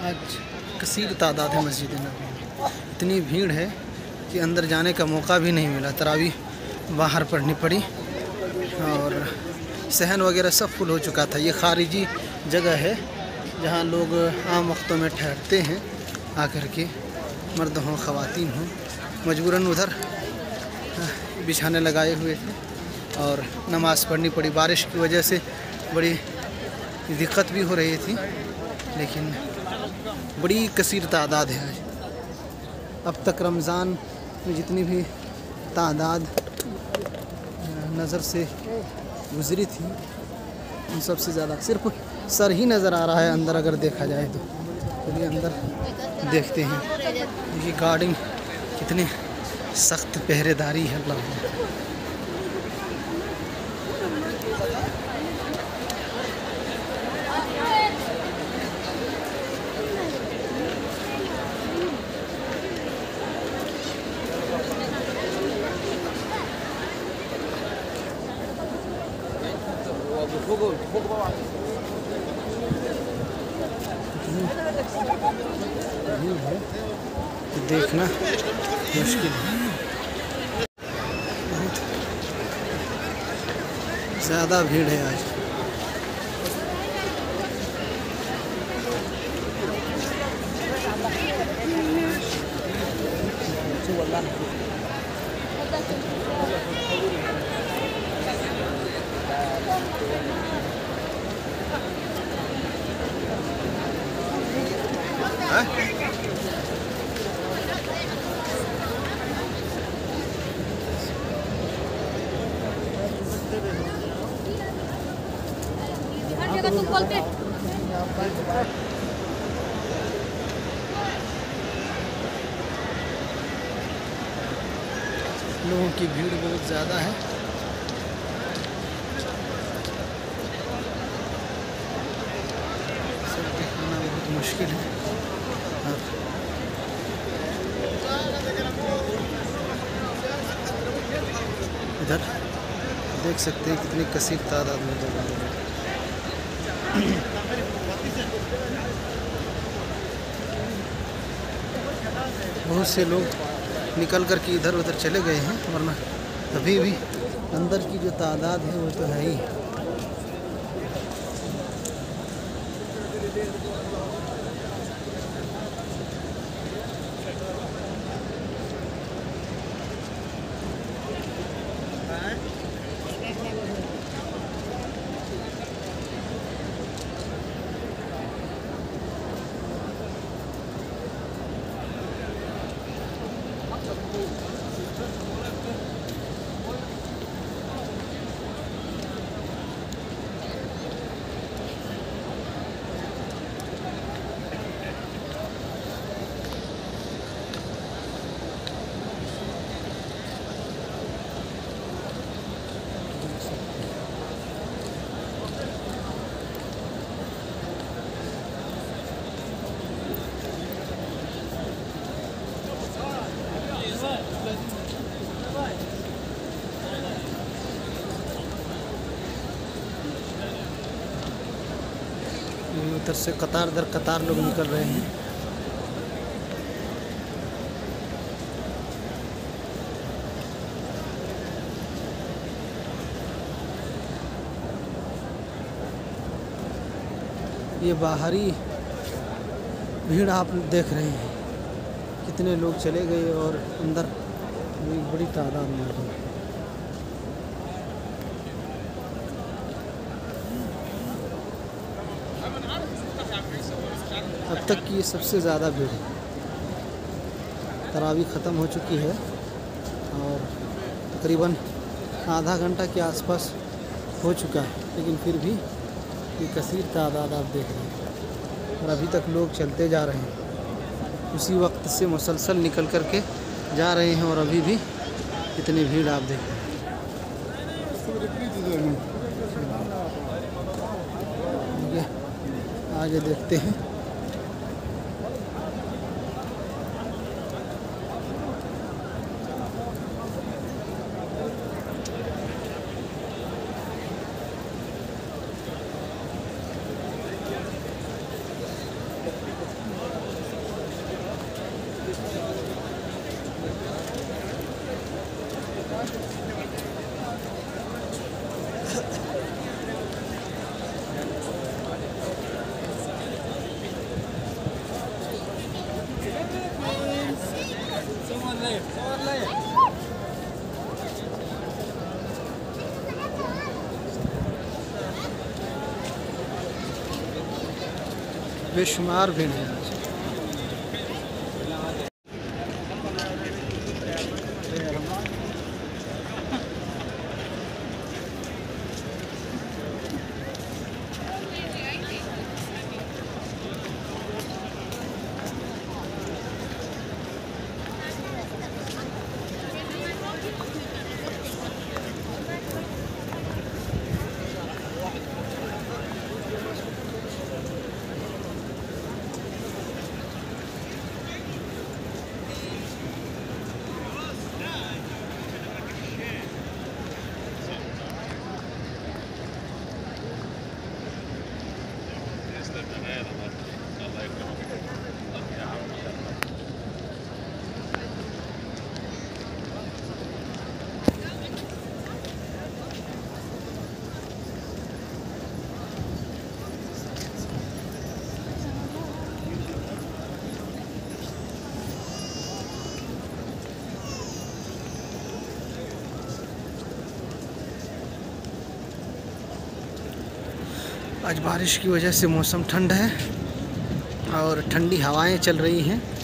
आज कसीर तादाद है मस्जिद नबी में। इतनी भीड़ है कि अंदर जाने का मौका भी नहीं मिला। तरावी बाहर पढ़नी पड़ी और सहन वगैरह सब फुल हो चुका था। ये खारिजी जगह है जहाँ लोग आम वक्तों में ठहरते हैं आकर के, मर्द हों ख़वातीन हों। मजबूरन उधर बिछाने लगाए हुए थे और नमाज़ पढ़नी पड़ी। बारिश की वजह से बड़ी दिक्कत भी हो रही थी, लेकिन बड़ी कसीर तादाद है आज। अब तक रमज़ान में जितनी भी तादाद नज़र से गुज़री थी उन सबसे ज़्यादा सिर्फ सर ही नज़र आ रहा है अंदर अगर देखा जाए तो। चलिए अंदर देखते हैं। ये गार्डिंग कितनी सख्त पहरेदारी है अल्लाह। भीड़ है तो देखना मुश्किल है, बहुत ज़्यादा भीड़ है आज। लोगों की भीड़ बहुत ज़्यादा है। सब देखना बहुत मुश्किल है। और इधर देख सकते हैं कितनी कसीर तादाद में लोग हैं। बहुत से लोग निकल कर के इधर उधर चले गए हैं, वरना अभी भी अंदर की जो तादाद है वो तो है ही। उधर से कतार दर कतार लोग निकल रहे हैं। ये बाहरी भीड़ आप देख रहे हैं, कितने लोग चले गए और अंदर एक बड़ी तादाद में है। अब तक की ये सबसे ज़्यादा भीड़ है। तरावी ख़त्म हो चुकी है और तकरीबन आधा घंटा के आसपास हो चुका है, लेकिन फिर भी ये कसीर तादाद आप देख रहे हैं और अभी तक लोग चलते जा रहे हैं। उसी वक्त से मुसलसल निकल कर के जा रहे हैं और अभी भी इतनी भीड़ आप देख रहे हैं। आगे देखते हैं। बेशुमार भीड़ है आज। आज बारिश की वजह से मौसम ठंड है और ठंडी हवाएं चल रही हैं।